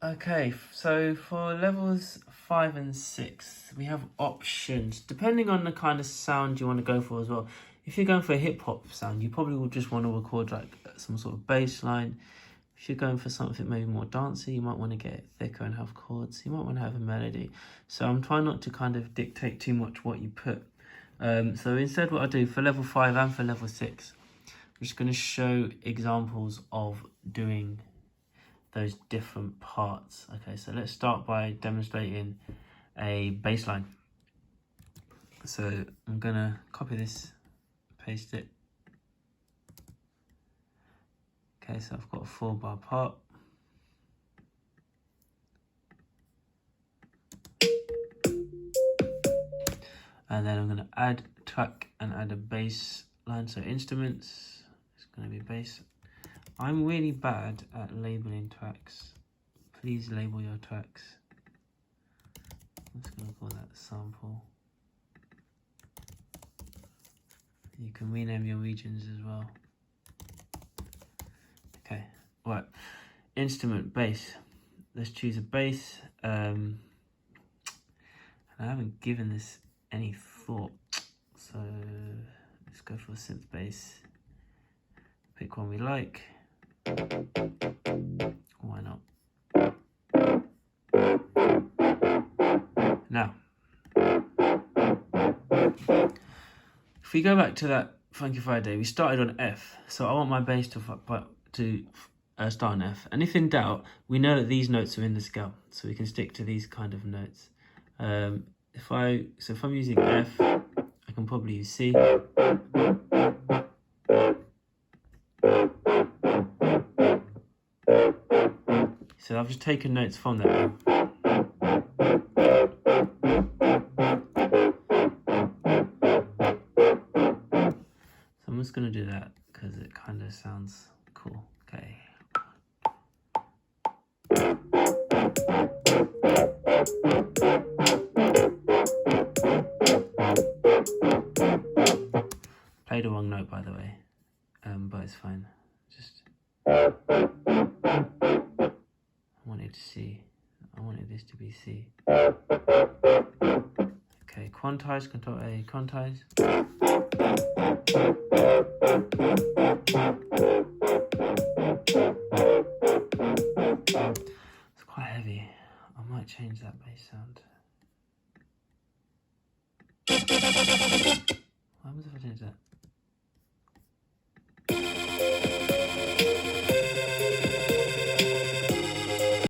Okay, so for levels 5 and 6, we have options depending on the kind of sound you want to go for as well. If you're going for a hip hop sound, you probably will just want to record like some sort of bass line. If you're going for something maybe more dancey, you might want to get it thicker and have chords. You might want to have a melody. So I'm trying not to kind of dictate too much what you put. So instead what I do for level 5 and for level 6, I'm just going to show examples of doing those different parts. Okay, so let's start by demonstrating a bass line. So I'm gonna copy this, paste it. Okay, so I've got a 4-bar part. And then I'm gonna add track and add a bass line. So instruments, it's gonna be bass. I'm really bad at labeling tracks. Please label your tracks. I'm just gonna call that sample. You can rename your regions as well. Okay, right. Instrument, bass. Let's choose a bass. And I haven't given this any thought. So let's go for a synth bass. Pick one we like. Why not? Now, if we go back to that Funky Friday, we started on F. So I want my bass to start on F. And if in doubt, we know that these notes are in the scale, so we can stick to these kind of notes. If I'm using F, I can probably use C. So I've just taken notes from that. So I'm just going to do that because it kind of sounds cool. Okay. Played the wrong note, by the way, but it's fine. Just I wanted this to be C. Okay, quantize, Control A, quantize. It's quite heavy. I might change that bass sound.